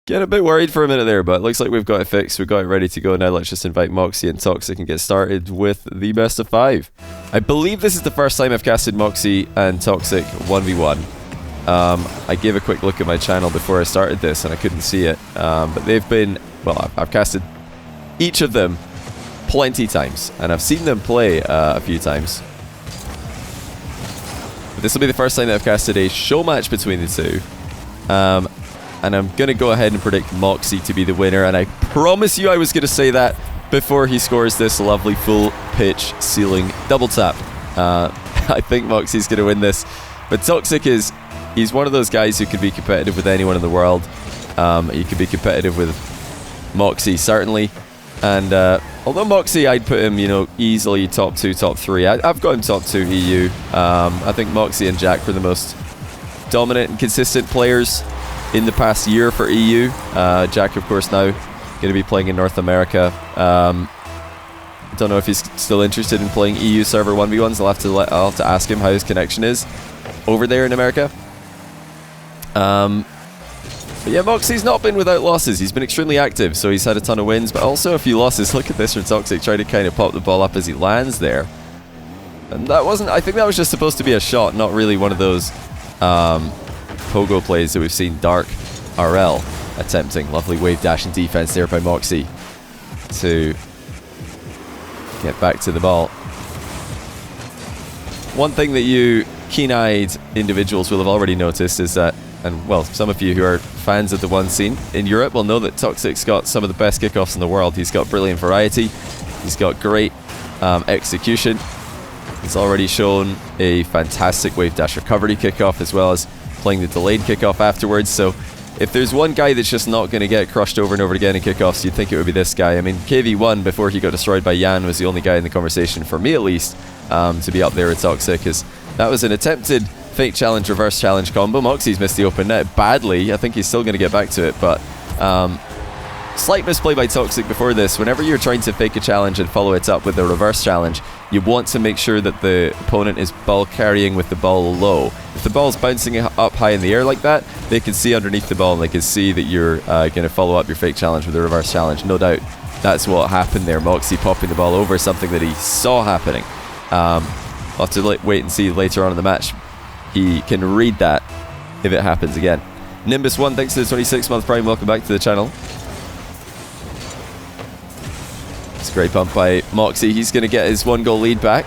Getting a bit worried for a minute there, but it looks like we've got it fixed. We've got it ready to go now. Let's just invite Mawkzy and Toxiic and get started with the best of 5. I believe this is the first time I've casted Mawkzy and Toxiic 1v1. I gave a quick look at my channel before I started this and I couldn't see it. But they've been, well, I've casted each of them plenty times, and I've seen them play a few times. But this will be the first time that I've casted a show match between the two. And I'm going to go ahead and predict Mawkzy to be the winner, and I promise you I was going to say that before he scores this lovely full pitch ceiling double tap. I think Mawkzy's going to win this, but Toxiic he's one of those guys who can be competitive with anyone in the world. He can be competitive with Mawkzy, certainly, and although Mawkzy, I'd put him, you know, easily top 2, top 3. I've got him top 2 EU. I think Mawkzy and Jack were the most dominant and consistent players in the past year for EU. Jack, of course, now going to be playing in North America. Don't know if he's still interested in playing EU server 1v1s. I'll have to ask him how his connection is over there in America. But yeah, Mawkzy's not been without losses. He's been extremely active, so he's had a ton of wins, but also a few losses. Look at this from Toxiic, trying to kind of pop the ball up as he lands there. And that wasn't, I think that was just supposed to be a shot, not really one of those pogo plays that we've seen Dark RL attempting. Lovely wave dash and defense there by Mawkzy to get back to the ball. One thing that you keen-eyed individuals will have already noticed is that, and well, some of you who are fans of the one scene in Europe will know that Toxiic's got some of the best kickoffs in the world. He's got brilliant variety, he's got great execution. He's already shown a fantastic wave dash recovery kickoff, as well as playing the delayed kickoff afterwards. So if there's one guy that's just not going to get crushed over and over again in kickoffs, you'd think it would be this guy. I mean, KV1, before he got destroyed by Yan, was the only guy in the conversation, for me at least, to be up there with Toxiic, because that was an attempted fake challenge, reverse challenge combo. Mawkzy's missed the open net badly. I think he's still going to get back to it, but slight misplay by Toxiic before this. Whenever you're trying to fake a challenge and follow it up with a reverse challenge, you want to make sure that the opponent is ball carrying with the ball low. If the ball's bouncing up high in the air like that, they can see underneath the ball and they can see that you're going to follow up your fake challenge with a reverse challenge. No doubt that's what happened there. Mawkzy popping the ball over something that he saw happening. I'll have to wait and see later on in the match. He can read that if it happens again. Nimbus1, thanks to the 26-month Prime. Welcome back to the channel. It's a great pump by Mawkzy. He's going to get his 1-goal lead back.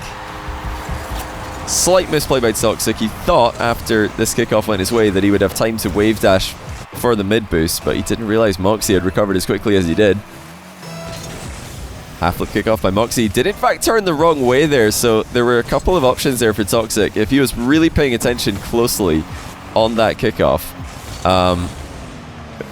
Slight misplay by Toxiic. He thought after this kickoff went his way that he would have time to wave dash for the mid boost, but he didn't realize Mawkzy had recovered as quickly as he did. Half flip kickoff by Mawkzy. Did in fact turn the wrong way there, so there were a couple of options there for Toxiic. If he was really paying attention closely on that kickoff,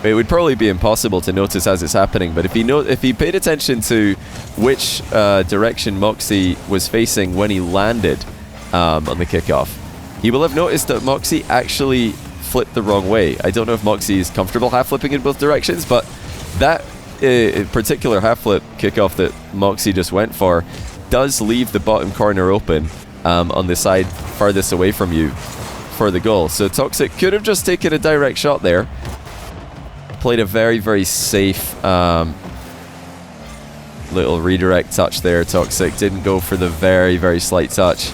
it would probably be impossible to notice as it's happening, but if he paid attention to which direction Mawkzy was facing when he landed on the kickoff, he will have noticed that Mawkzy actually flipped the wrong way. I don't know if Mawkzy is comfortable half flipping in both directions, but that particular half flip kickoff that Mawkzy just went for does leave the bottom corner open on the side farthest away from you for the goal. So Toxiic could have just taken a direct shot there. Played a very, very safe little redirect touch there. Toxiic didn't go for the very, very slight touch.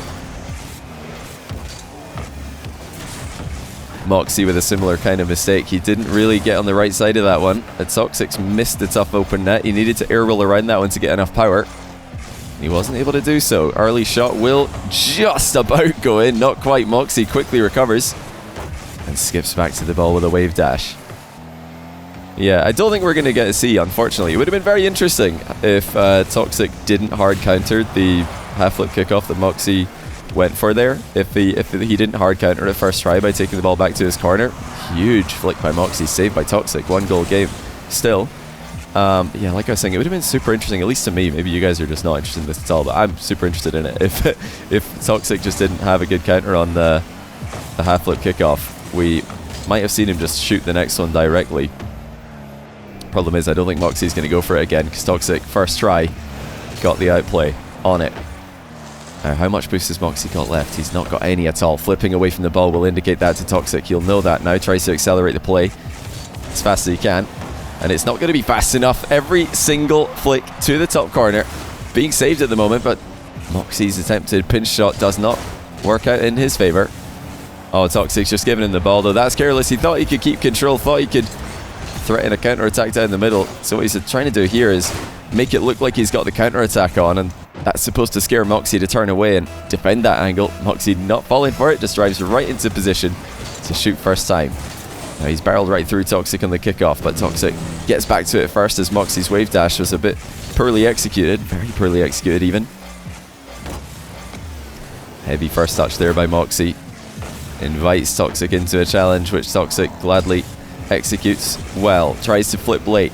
Mawkzy with a similar kind of mistake. He didn't really get on the right side of that one. Toxic's missed the tough open net. He needed to air roll around that one to get enough power. He wasn't able to do so. Early shot will just about go in. Not quite. Mawkzy quickly recovers and skips back to the ball with a wave dash. Yeah, I don't think we're going to get a C, unfortunately. It would have been very interesting if Toxiic didn't hard counter the half flip kickoff that Mawkzy went for there. If he didn't hard counter it first try by taking the ball back to his corner. Huge flick by Mawkzy, saved by Toxiic. 1-goal game still. Yeah, like I was saying, it would have been super interesting, at least to me. Maybe you guys are just not interested in this at all, but I'm super interested in it. If Toxiic just didn't have a good counter on the half flip kickoff, we might have seen him just shoot the next one directly. Problem is, I don't think Mawkzy's going to go for it again, because Toxiic, first try, got the outplay on it. Now, how much boost has Mawkzy got left? He's not got any at all. Flipping away from the ball will indicate that to Toxiic. He'll know that now. Tries to accelerate the play as fast as he can. And it's not going to be fast enough. Every single flick to the top corner being saved at the moment, but Mawkzy's attempted pinch shot does not work out in his favor. Oh, Toxic's just giving him the ball, though. That's careless. He thought he could keep control, thought he could threaten a counter-attack down the middle. So what he's trying to do here is make it look like he's got the counter-attack on, and that's supposed to scare Mawkzy to turn away and defend that angle. Mawkzy not falling for it, just drives right into position to shoot first time. Now he's barreled right through Toxic on the kickoff, but Toxic gets back to it first as Mawkzy's wave dash was a bit poorly executed, very poorly executed even. Heavy first touch there by Mawkzy. Invites Toxic into a challenge, which Toxic gladly executes well. Tries to flip late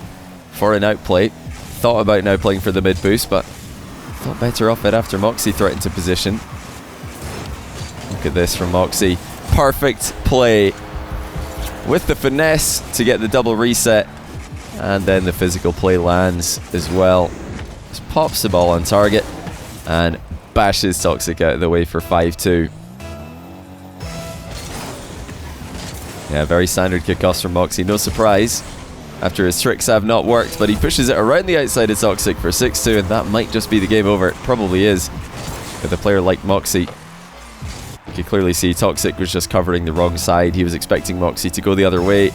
for an outplay. Thought about now playing for the mid boost, but thought better off it after Mawkzy threatened to position. Look at this from Mawkzy. Perfect play with the finesse to get the double reset, and then the physical play lands as well. Just pops the ball on target and bashes Toxic out of the way for 5-2. Yeah, very standard kickoffs from Mawkzy, no surprise after his tricks have not worked, but he pushes it around the outside of Toxic for 6-2, and that might just be the game over. It probably is with a player like Mawkzy. You could clearly see Toxic was just covering the wrong side. He was expecting Mawkzy to go the other way.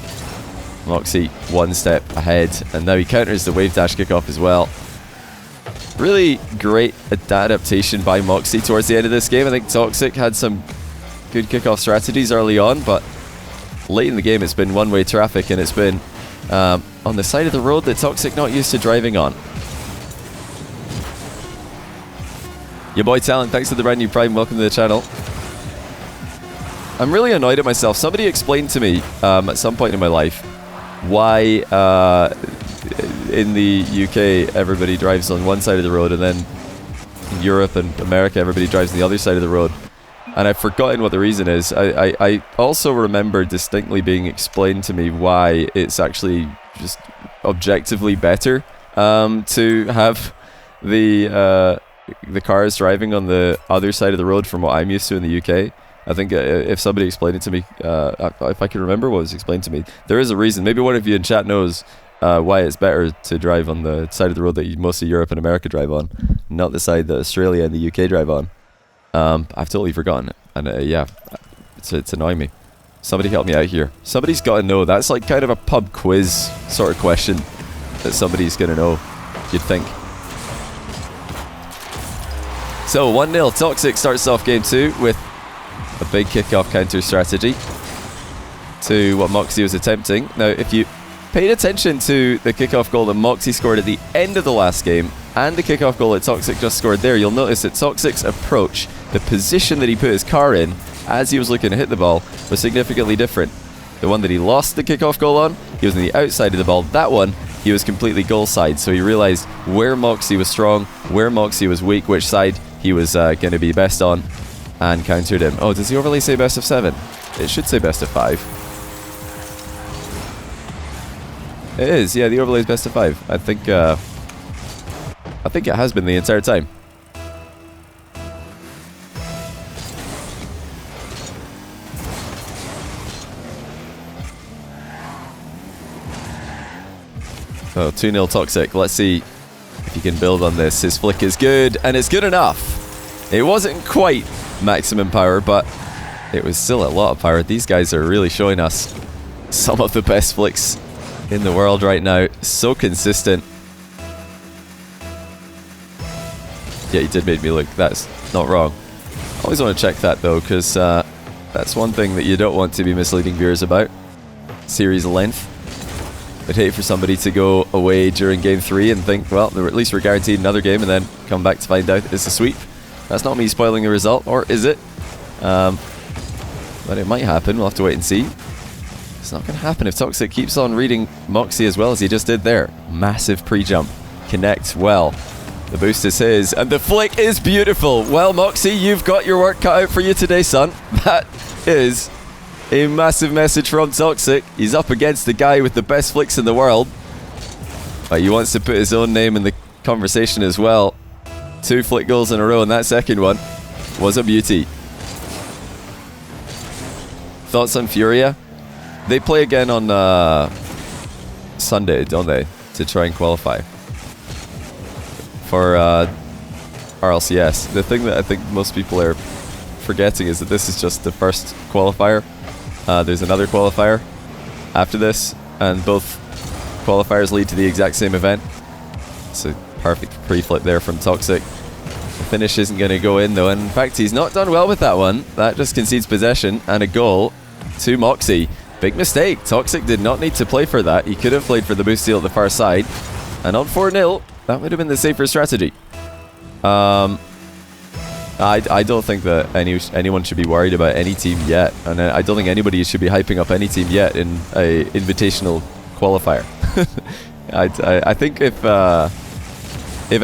Mawkzy one step ahead, and now he counters the wave dash kickoff as well. Really great adaptation by Mawkzy towards the end of this game. I think Toxic had some good kickoff strategies early on, but late in the game it's been one-way traffic, and it's been on the side of the road that Toxic not used to driving on. Your boy Talent, thanks for the brand new Prime, welcome to the channel. I'm really annoyed at myself. Somebody explained to me at some point in my life why in the UK everybody drives on one side of the road, and then in Europe and America everybody drives on the other side of the road. And I've forgotten what the reason is. I also remember distinctly being explained to me why it's actually just objectively better to have the cars driving on the other side of the road from what I'm used to in the UK. I think if somebody explained it to me, if I can remember what was explained to me, there is a reason. Maybe one of you in chat knows why it's better to drive on the side of the road that most of Europe and America drive on, not the side that Australia and the UK drive on. I've totally forgotten it, and yeah, it's annoying me. Somebody help me out here. Somebody's got to know. That's like kind of a pub quiz sort of question that somebody's going to know, you'd think. So 1-0, Toxic starts off game 2 with a big kickoff counter strategy to what Mawkzy was attempting. Now, if you paid attention to the kickoff goal that Mawkzy scored at the end of the last game and the kickoff goal that Toxic just scored there, you'll notice that Toxic's approach, the position that he put his car in as he was looking to hit the ball, was significantly different. The one that he lost the kickoff goal on, he was on the outside of the ball. That one, he was completely goal side. So he realized where Mawkzy was strong, where Mawkzy was weak, which side he was going to be best on, and countered him. Oh, does the overlay say best of 7? It should say best of 5. It is, yeah, the overlay is best of 5. I think it has been the entire time. Oh, 2-0 Toxic. Let's see if he can build on this. His flick is good, and it's good enough. It wasn't quite maximum power, but it was still a lot of power. These guys are really showing us some of the best flicks in the world right now. So consistent. Yeah, he did make me look. That's not wrong. I always want to check that though, because that's one thing that you don't want to be misleading viewers about. Series length. I'd hate for somebody to go away during game 3 and think, well, at least we're guaranteed another game, and then come back to find out it's a sweep. That's not me spoiling the result, or is it? But it might happen. We'll have to wait and see. It's not going to happen if Toxic keeps on reading Mawkzy as well as he just did there. Massive pre-jump. Connect well. The boost is his, and the flick is beautiful. Well, Mawkzy, you've got your work cut out for you today, son. That is a massive message from Toxic. He's up against the guy with the best flicks in the world, but he wants to put his own name in the conversation as well. 2 flick goals in a row, and that second one was a beauty. Thoughts on Furia? They play again on Sunday, don't they, to try and qualify for RLCS. The thing that I think most people are forgetting is that this is just the first qualifier. There's another qualifier after this, and both qualifiers lead to the exact same event. It's a perfect pre-flip there from Toxiic. The finish isn't going to go in though, and in fact he's not done well with that one. That just concedes possession and a goal to Mawkzy. Big mistake. Toxiic did not need to play for that. He could have played for the boost steal at the far side, and on 4-0 that would have been the safer strategy. I don't think that anyone should be worried about any team yet, and I don't think anybody should be hyping up any team yet in a invitational qualifier. I think if a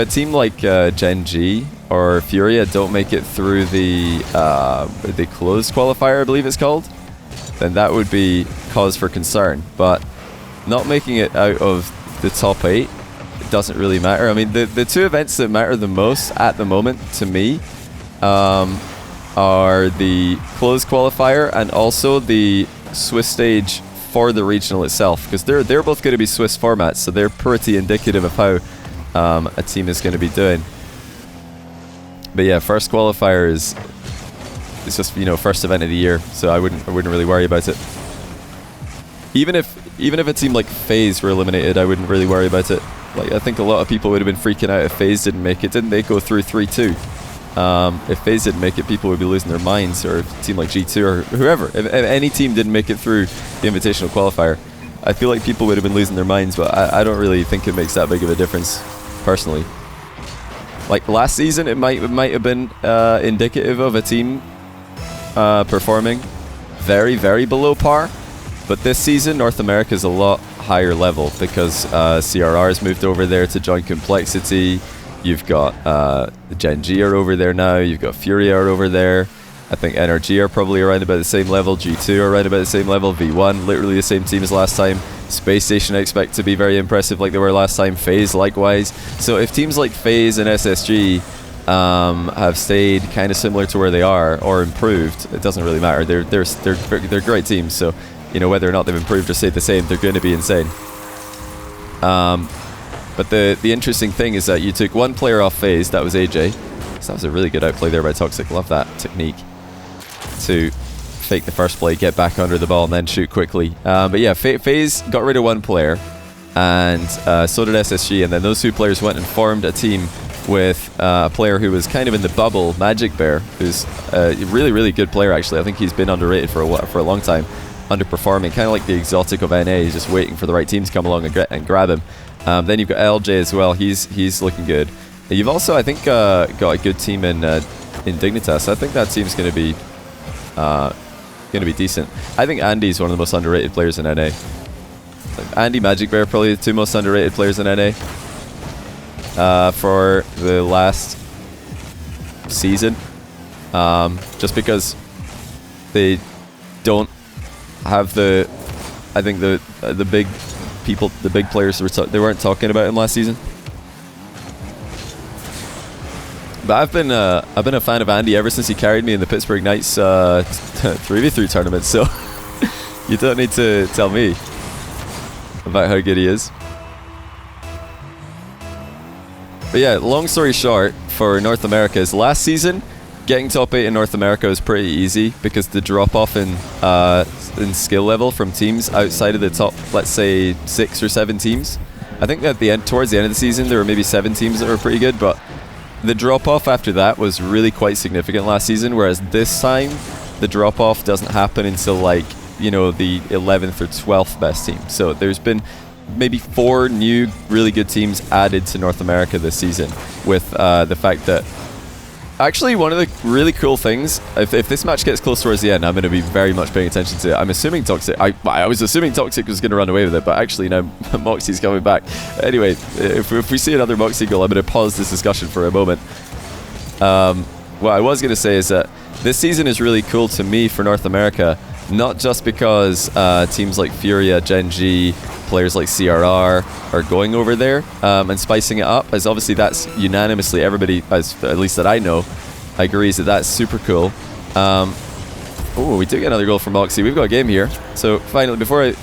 team like Gen G or Furia don't make it through the closed qualifier, I believe it's called, then that would be cause for concern. But not making it out of the top 8, it doesn't really matter. I mean, the two events that matter the most at the moment to me are the closed qualifier and also the Swiss stage for the regional itself, because they're both going to be Swiss formats, so they're pretty indicative of how a team is going to be doing. But yeah, first qualifier is just, you know, first event of the year, so I wouldn't really worry about it. Even if a team like FaZe were eliminated, I wouldn't really worry about it. Like, I think a lot of people would have been freaking out if FaZe didn't make it. Didn't they go through 3-2? If FaZe didn't make it, people would be losing their minds, or a team like G2 or whoever. If any team didn't make it through the invitational qualifier, I feel like people would have been losing their minds, but I don't really think it makes that big of a difference, personally. Like last season, it might have been indicative of a team performing very, very below par, but this season North America is a lot higher level because CRR has moved over there to join Complexity. You've got Gen G are over there now. You've got Furia are over there. I think NRG are probably around about the same level. G2 are around about the same level. V1, literally the same team as last time. Space Station I expect to be very impressive like they were last time. FaZe likewise. So if teams like FaZe and SSG have stayed kind of similar to where they are or improved, it doesn't really matter. They're great teams. So, you know, whether or not they've improved or stayed the same, they're going to be insane. But the interesting thing is that you took one player off FaZe, that was AJ. So that was a really good outplay there by Toxiic. Love that technique to fake the first play, get back under the ball, and then shoot quickly. But yeah, FaZe got rid of one player, and so did SSG, and then those two players went and formed a team with a player who was kind of in the bubble, Magic Bear, who's a really, really good player actually. I think he's been underrated for a long time, underperforming, kind of like the exotic of NA. He's just waiting for the right team to come along and grab him. Then you've got LJ as well. He's looking good. You've also, I think, got a good team in Dignitas. I think that team's going to be decent. I think Andy's one of the most underrated players in NA. Andy, Magic Bear, probably the two most underrated players in NA for the last season. Just because they don't have the big people, the big players they weren't talking about him last season. But I've been a fan of Andy ever since he carried me in the Pittsburgh Knights 3v3 tournament, so you don't need to tell me about how good he is. But yeah, long story short, for North America is last season, getting top 8 in North America was pretty easy because the drop off in skill level from teams outside of the top, let's say 6 or 7 teams. I think at the end, towards the end of the season, there were maybe 7 teams that were pretty good, but the drop off after that was really quite significant last season, whereas this time the drop off doesn't happen until, like, you know, the 11th or 12th best team. So there's been maybe 4 new really good teams added to North America this season, with the fact that actually one of the really cool things, if this match gets close towards the end, I'm going to be very much paying attention to it. I'm assuming Toxiic, I was assuming Toxiic was going to run away with it, but actually now Mawkzy's coming back. Anyway, if we see another Mawkzy goal, I'm going to pause this discussion for a moment. What I was going to say is that this season is really cool to me for North America, not just because teams like Furia, Gen G, players like CRR are going over there and spicing it up, as obviously that's unanimously everybody, at least that I know, agrees that that's super cool. Oh, we do get another goal from Mawkzy. We've got a game here. So finally, before I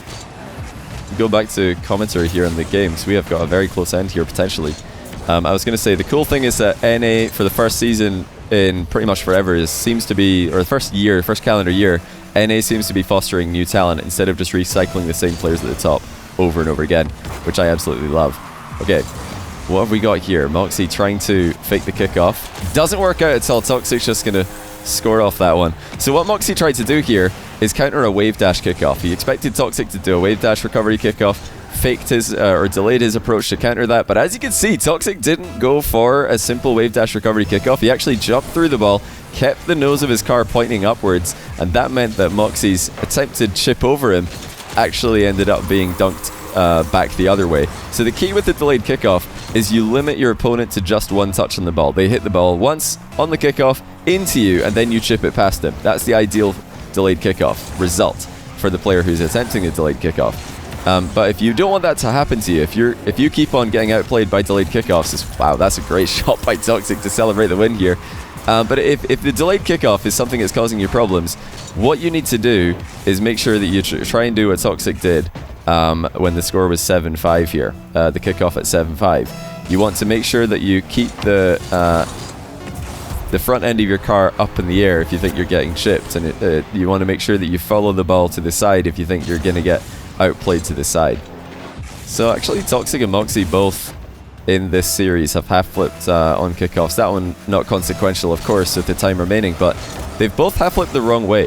go back to commentary here in the games, we have got a very close end here potentially. I was going to say the cool thing is that NA for the first season in pretty much forever seems to be, or the first calendar year, NA seems to be fostering new talent instead of just recycling the same players at the top over and over again, which I absolutely love. Okay, what have we got here? Mawkzy trying to fake the kickoff. Doesn't work out at all. Toxic's just going to score off that one. So what Mawkzy tried to do here is counter a wave dash kickoff. He expected Toxiic to do a wave dash recovery kickoff, faked his or delayed his approach to counter that, but as you can see, Toxiic didn't go for a simple wave dash recovery kickoff. He actually jumped through the ball, kept the nose of his car pointing upwards, and that meant that Mawkzy's attempted chip over him actually ended up being dunked back the other way. So the key with the delayed kickoff is you limit your opponent to just one touch on the ball. They hit the ball once on the kickoff into you, and then you chip it past them. That's the ideal delayed kickoff result for the player who's attempting a delayed kickoff. But if you don't want that to happen to you, if you keep on getting outplayed by delayed kickoffs, wow, that's a great shot by Toxiic to celebrate the win here. But if the delayed kickoff is something that's causing you problems, what you need to do is make sure that you try and do what Toxiic did when the score was 7-5 here, the kickoff at 7-5. You want to make sure that you keep the front end of your car up in the air if you think you're getting chipped, and you want to make sure that you follow the ball to the side if you think you're going to get outplayed to the side. So actually Toxiic and Mawkzy both in this series have half flipped on kickoffs. That one not consequential, of course, with the time remaining, but they've both half flipped the wrong way.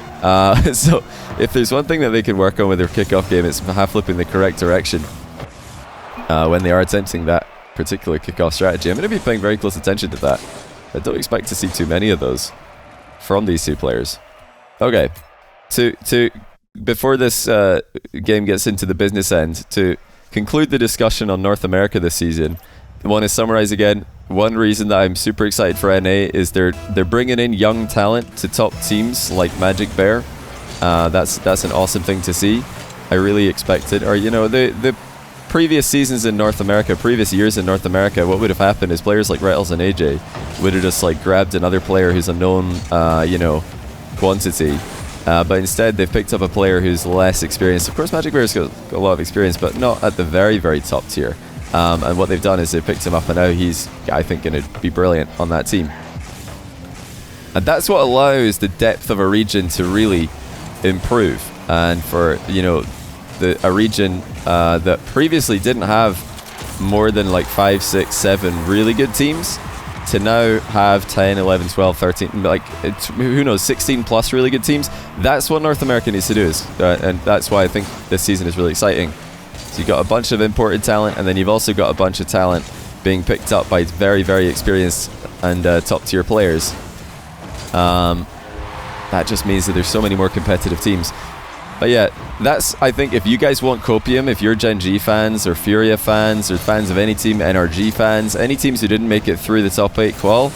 So if there's one thing that they can work on with their kickoff game, it's half flipping the correct direction when they are attempting that particular kickoff strategy. I'm going to be paying very close attention to that. I don't expect to see too many of those from these two players. Okay, before this game gets into the business end, to conclude the discussion on North America this season, I want to summarize again. One reason that I'm super excited for NA is they're bringing in young talent to top teams like Magic Bear. That's an awesome thing to see. I really expected, or the previous seasons in North America, previous years in North America, what would have happened is players like Rettles and AJ would have just like grabbed another player who's a known quantity. But instead, they've picked up a player who's less experienced. Of course, Magic Bear's got a lot of experience, but not at the very, very top tier. And what they've done is they've picked him up, and now he's, I think, going to be brilliant on that team. And that's what allows the depth of a region to really improve. And for, a region that previously didn't have more than like 5, 6, 7 really good teams, to now have 10, 11, 12, 13, who knows, 16 plus really good teams. That's what North America needs to do, and that's why I think this season is really exciting. So you've got a bunch of imported talent, and then you've also got a bunch of talent being picked up by very, very experienced and top tier players. That just means that there's so many more competitive teams. But yeah, that's, I think, if you guys want Copium, if you're Gen G fans or Furia fans or fans of any team, NRG fans, any teams who didn't make it through the top 8 qual,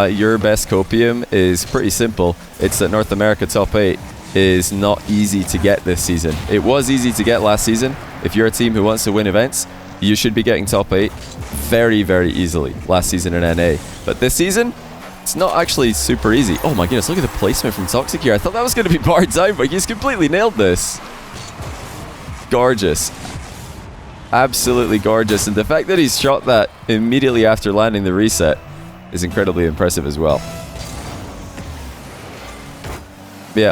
your best Copium is pretty simple. It's that North America top 8 is not easy to get this season. It was easy to get last season. If you're a team who wants to win events, you should be getting top 8 very, very easily last season in NA. But this season, it's not actually super easy. Oh my goodness, look at the placement from Toxiic here. I thought that was going to be bar time, but he's completely nailed this. Gorgeous. Absolutely gorgeous. And the fact that he's shot that immediately after landing the reset is incredibly impressive as well. Yeah,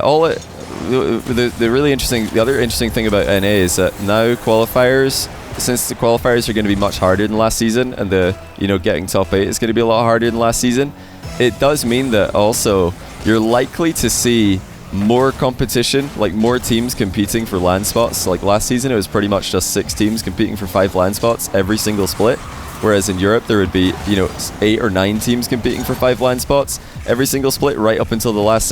the other interesting thing about NA is that now qualifiers, since the qualifiers are going to be much harder than last season, and getting top 8 is going to be a lot harder than last season, it does mean that also you're likely to see more competition, like more teams competing for LAN spots. Like last season, it was pretty much just 6 teams competing for 5 LAN spots every single split. Whereas in Europe, there would be, 8 or 9 teams competing for 5 LAN spots every single split right up until the last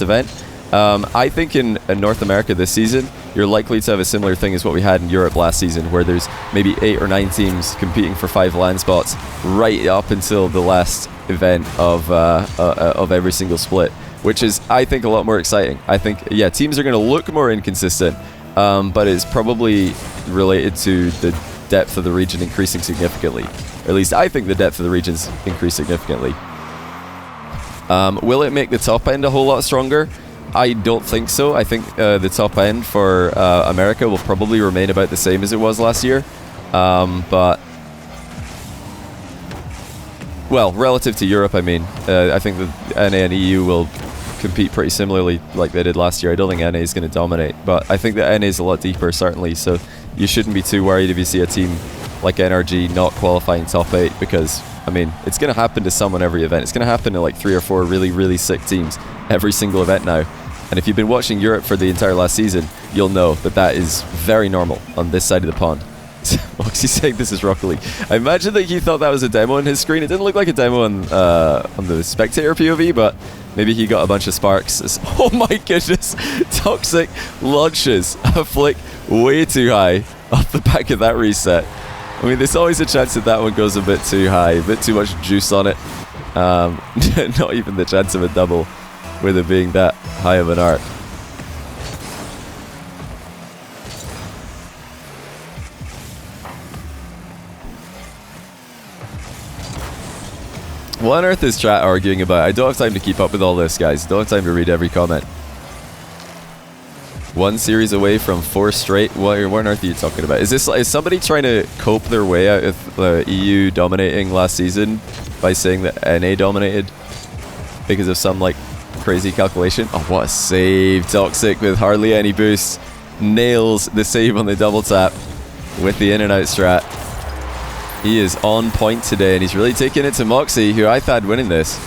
event. I think in North America this season, you're likely to have a similar thing as what we had in Europe last season, where there's maybe 8 or 9 teams competing for 5 LAN spots right up until the last event of every single split, which is, I think, a lot more exciting. I think, yeah, teams are going to look more inconsistent, but it's probably related to the depth of the region increasing significantly. Or at least I think the depth of the region's increased significantly. Will it make the top end a whole lot stronger? I don't think so. I think the top end for America will probably remain about the same as it was last year. But, well, relative to Europe, I mean, I think the NA and EU will compete pretty similarly like they did last year. I don't think NA is going to dominate, but I think that NA is a lot deeper, certainly, so you shouldn't be too worried if you see a team like NRG not qualifying top 8, because, I mean, it's going to happen to someone every event. It's going to happen to like 3 or 4 really, really sick teams every single event now. And if you've been watching Europe for the entire last season, you'll know that that is very normal on this side of the pond. Mawkzy saying this is Rocket League. I imagine that he thought that was a demo on his screen. It didn't look like a demo on the spectator POV, but maybe he got a bunch of sparks. Oh my goodness! Toxiic launches a flick way too high off the back of that reset. I mean, there's always a chance that that one goes a bit too high, a bit too much juice on it. Not even the chance of a double with it being that high of an arc. What on earth is chat arguing about? I don't have time to keep up with all this, guys. Don't have time to read every comment. 1 series away from 4 straight. What on earth are you talking about? Is somebody trying to cope their way out of the EU dominating last season by saying that NA dominated because of some like crazy calculation? Oh, what a save! Toxiic with hardly any boost nails the save on the double tap with the in and out strat. He is on point today, and he's really taking it to Mawkzy, who I thought winning this.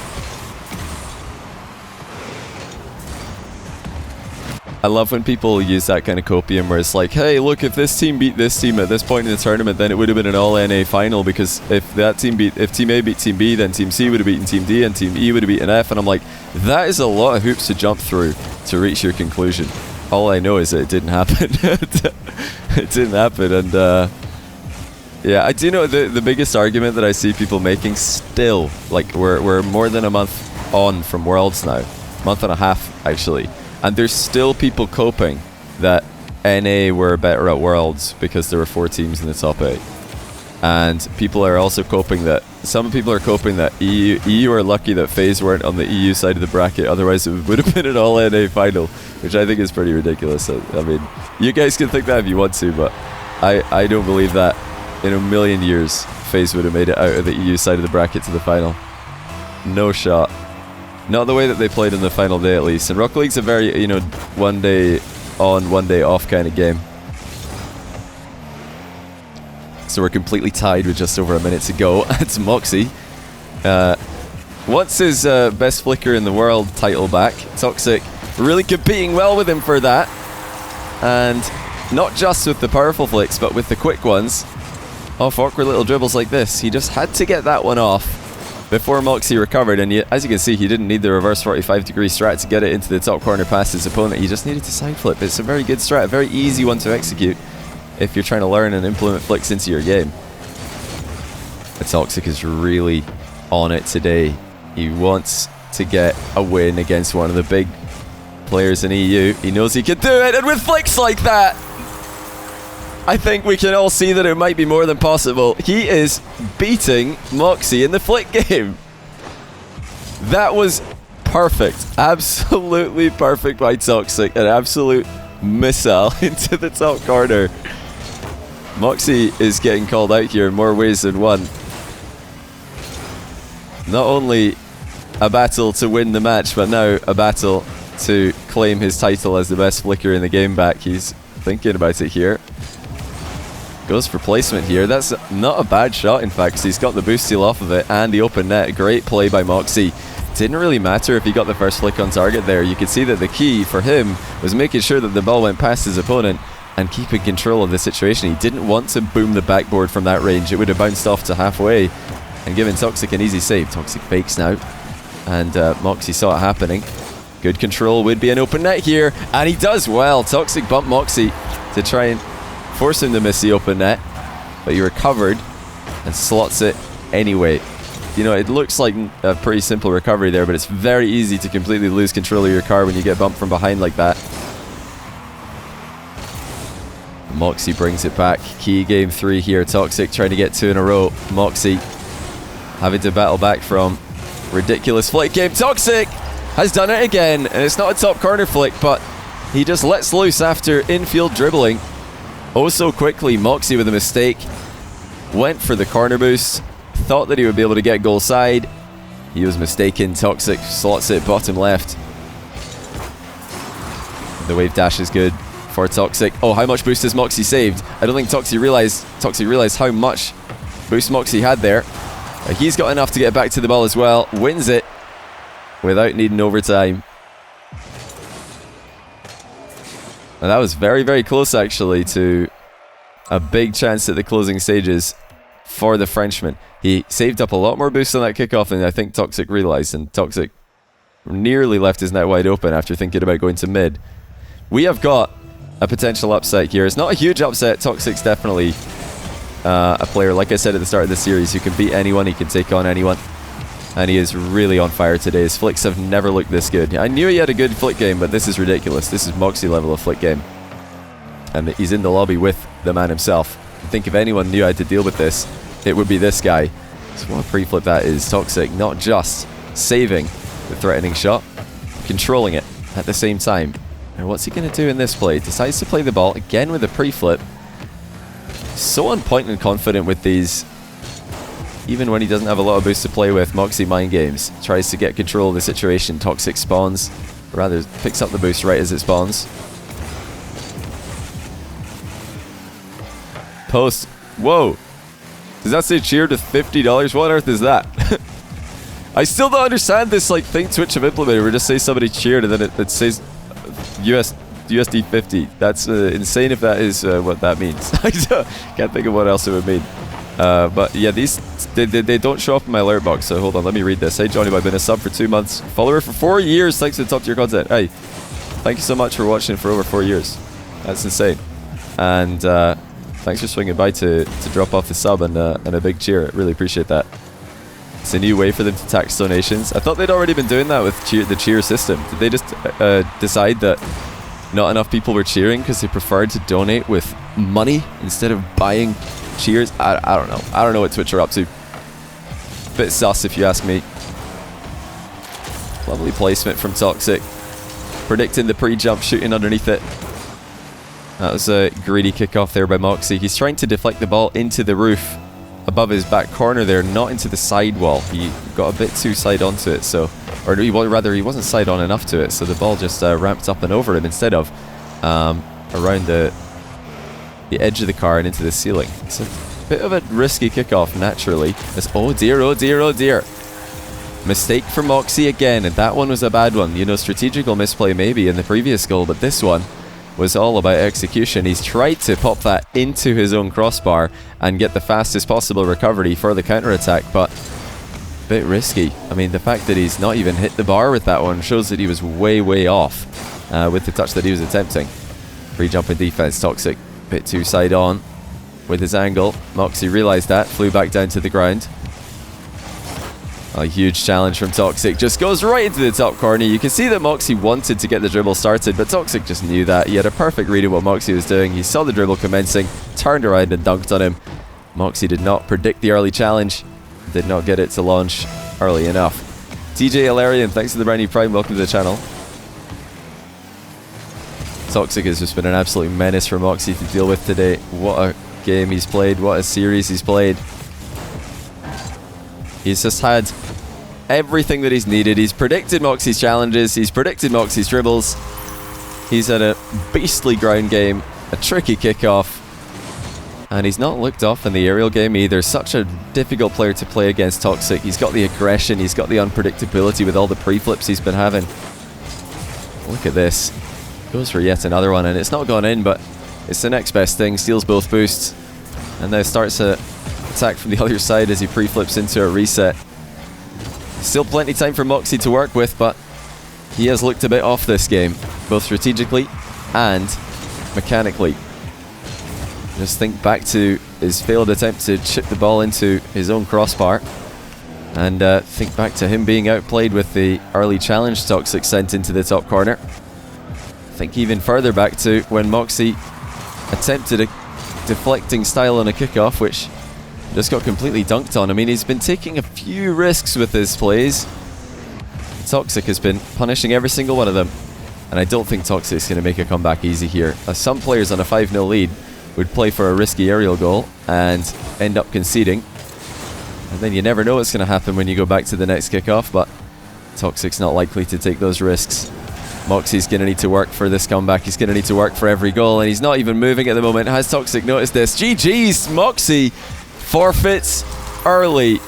I love when people use that kind of copium where it's like, hey, look, if this team beat this team at this point in the tournament, then it would have been an all-NA final, because if Team A beat Team B, then Team C would have beaten Team D, and Team E would have beaten F, and I'm like, that is a lot of hoops to jump through to reach your conclusion. All I know is that it didn't happen. It didn't happen, and yeah, I do know the biggest argument that I see people making still, like we're more than a month on from Worlds now, month and a half actually, and there's still people coping that NA were better at Worlds because there were 4 teams in the top 8. And people are also coping that, some people are coping that EU are lucky that FaZe weren't on the EU side of the bracket, otherwise it would have been an all NA final, which I think is pretty ridiculous. I mean, you guys can think that if you want to, but I don't believe that in a million years FaZe would have made it out of the EU side of the bracket to the final. No shot. Not the way that they played on the final day, at least. And Rocket League's a very, you know, 1 day on, 1 day off kind of game. So we're completely tied with just over a minute to go. It's Mawkzy. What's his best flicker in the world title back? Toxiic really competing well with him for that. And not just with the powerful flicks, but with the quick ones. Off awkward little dribbles like this. He just had to get that one off before Mawkzy recovered, and as you can see, he didn't need the reverse 45-degree strat to get it into the top corner past his opponent. He just needed to side flip. It's a very good strat, a very easy one to execute if you're trying to learn and implement flicks into your game. But Toxiic is really on it today. He wants to get a win against one of the big players in EU. He knows he can do it, and with flicks like that, I think we can all see that it might be more than possible. He is beating Mawkzy in the flick game. That was perfect. Absolutely perfect by Toxiic. An absolute missile into the top corner. Mawkzy is getting called out here in more ways than one. Not only a battle to win the match, but now a battle to claim his title as the best flicker in the game back. He's thinking about it here. Goes for placement here. That's not a bad shot, in fact, because he's got the boost steal off of it and the open net. Great play by Mawkzy. Didn't really matter if he got the first flick on target there. You could see that the key for him was making sure that the ball went past his opponent and keeping control of the situation. He didn't want to boom the backboard from that range. It would have bounced off to halfway and given Toxiic an easy save. Toxiic fakes now, and Mawkzy saw it happening. Good control would be an open net here, and he does well. Toxiic bumped Mawkzy to try and force him to miss the open net, but he recovered and slots it anyway. You know, it looks like a pretty simple recovery there, but it's very easy to completely lose control of your car when you get bumped from behind like that. Mawkzy brings it back. Key game 3 here. Toxiic trying to get 2 in a row. Mawkzy having to battle back from ridiculous flight game. Toxiic has done it again, and it's not a top corner flick, but he just lets loose after infield dribbling. Oh so quickly, Mawkzy with a mistake. Went for the corner boost, thought that he would be able to get goal side. He was mistaken. Toxiic slots it bottom left. The wave dash is good for Toxiic. Oh, how much boost has Mawkzy saved? I don't think Toxiic realized how much boost Mawkzy had there. He's got enough to get back to the ball as well. Wins it without needing overtime. And that was very, very close actually to a big chance at the closing stages for the Frenchman. He saved up a lot more boost on that kickoff than I think Toxiic realized, and Toxiic nearly left his net wide open after thinking about going to mid. We have got a potential upset here. It's not a huge upset. Toxiic's definitely a player, like I said at the start of the series, who can beat anyone, he can take on anyone, and he is really on fire today. His flicks have never looked this good. I knew he had a good flick game, but this is ridiculous. This is Mawkzy level of flick game. And he's in the lobby with the man himself. I think if anyone knew how to deal with this, it would be this guy. So what a pre-flip that is. Toxiic not just saving the threatening shot, controlling it at the same time. And what's he going to do in this play? Decides to play the ball again with a pre-flip. So on point and confident with these. Even when he doesn't have a lot of boost to play with, Mawkzy mind games. Tries to get control of the situation. Toxiic spawns. Rather, picks up the boost right as it spawns. Post. Whoa. Does that say cheered with $50? What on earth is that? I still don't understand this like thing Twitch have implemented where just say somebody cheered and then it says USD 50. That's insane if that is what that means. I can't think of what else it would mean. But yeah, these they don't show up in my alert box, so hold on, let me read this. Hey Johnny, I've been a sub for 2 months, follower for 4 years, thanks for the top tier content. Hey, thank you so much for watching for over 4 years. That's insane. And thanks for swinging by to drop off the sub and a big cheer. I really appreciate that. It's a new way for them to tax donations. I thought they'd already been doing that with the cheer system. Did they just decide that not enough people were cheering because they preferred to donate with money instead of buying cheers? I don't know. I don't know what Twitch are up to. Bit sus if you ask me. Lovely placement from Toxiic. Predicting the pre-jump, shooting underneath it. That was a greedy kickoff there by Mawkzy. He's trying to deflect the ball into the roof above his back corner there, not into the side wall. He got a bit too side onto it, so, or rather he wasn't side on enough to it, so the ball just ramped up and over him instead of around the edge of the car and into the ceiling. It's a bit of a risky kickoff naturally. It's, oh dear, oh dear, oh dear. Mistake from Mawkzy again, and that one was a bad one. You know, strategical misplay maybe in the previous goal, but this one was all about execution. He's tried to pop that into his own crossbar and get the fastest possible recovery for the counter-attack, but a bit risky. I mean, the fact that he's not even hit the bar with that one shows that he was way, way off with the touch that he was attempting. Free jumping defense, Toxiic, bit too side on with his angle. Mawkzy realized that, flew back down to the ground. A huge challenge from Toxiic, just goes right into the top corner. You can see that Mawkzy wanted to get the dribble started, but Toxiic just knew that. He had a perfect read of what Mawkzy was doing. He saw the dribble commencing, turned around and dunked on him. Mawkzy did not predict the early challenge, did not get it to launch early enough. TJ Hilarion, thanks for the brand new Prime, welcome to the channel. Toxiic has just been an absolute menace for Mawkzy to deal with today. What a game he's played, what a series he's played. He's just had everything that he's needed. He's predicted Mawkzy's challenges. He's predicted Mawkzy's dribbles. He's had a beastly ground game, a tricky kickoff. And he's not looked off in the aerial game either. Such a difficult player to play against Toxiic. He's got the aggression. He's got the unpredictability with all the pre-flips he's been having. Look at this. Goes for yet another one, and it's not gone in, but it's the next best thing. Steals both boosts. And now starts a attack from the other side as he pre-flips into a reset. Still plenty of time for Mawkzy to work with, but he has looked a bit off this game, both strategically and mechanically. Just think back to his failed attempt to chip the ball into his own crossbar, and think back to him being outplayed with the early challenge Toxiic sent into the top corner. Think even further back to when Mawkzy attempted a deflecting style on a kickoff, which just got completely dunked on. I mean, he's been taking a few risks with his plays. Toxic has been punishing every single one of them. And I don't think Toxic's going to make a comeback easy here. Some players on a 5-0 lead would play for a risky aerial goal and end up conceding. And then you never know what's going to happen when you go back to the next kickoff, but Toxic's not likely to take those risks. Mawkzy's going to need to work for this comeback. He's going to need to work for every goal, and he's not even moving at the moment. Has Toxic noticed this? GG's! Mawkzy forfeits early.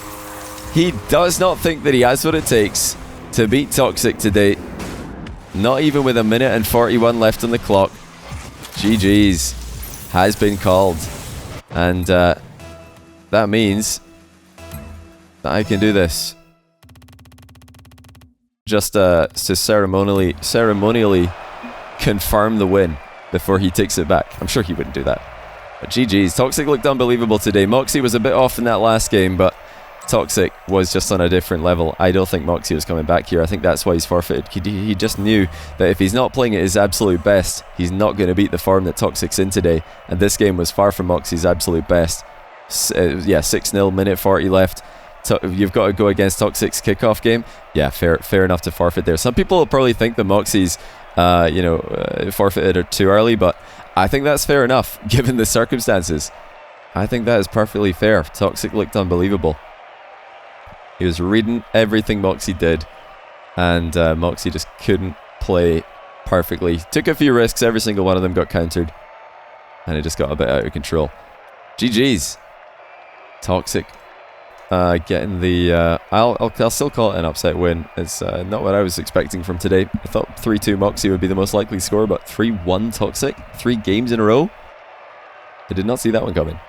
He does not think that he has what it takes to beat Toxic today. Not even with 1:41 left on the clock. GG's has been called. And that means that I can do this. Just to ceremonially confirm the win before he takes it back. I'm sure he wouldn't do that. But GG's. Toxic looked unbelievable today. Mawkzy was a bit off in that last game, but Toxic was just on a different level. I don't think Mawkzy was coming back here. I think that's why he's forfeited. He just knew that if he's not playing at his absolute best, he's not going to beat the form that Toxic's in today. And this game was far from Mawkzy's absolute best. Yeah, 6-0, minute 40 left. You've got to go against Toxic's kickoff game. Yeah, fair enough to forfeit there. Some people will probably think that Mawkzy's forfeited too early, but I think that's fair enough given the circumstances. I think that is perfectly fair. Toxic looked unbelievable. He was reading everything Mawkzy did, and Mawkzy just couldn't play perfectly. Took a few risks, every single one of them got countered, and it just got a bit out of control. GG's. Toxic getting the... I'll still call it an upset win. It's not what I was expecting from today. I thought 3-2 Mawkzy would be the most likely score, but 3-1 Toxic? 3 games in a row? I did not see that one coming.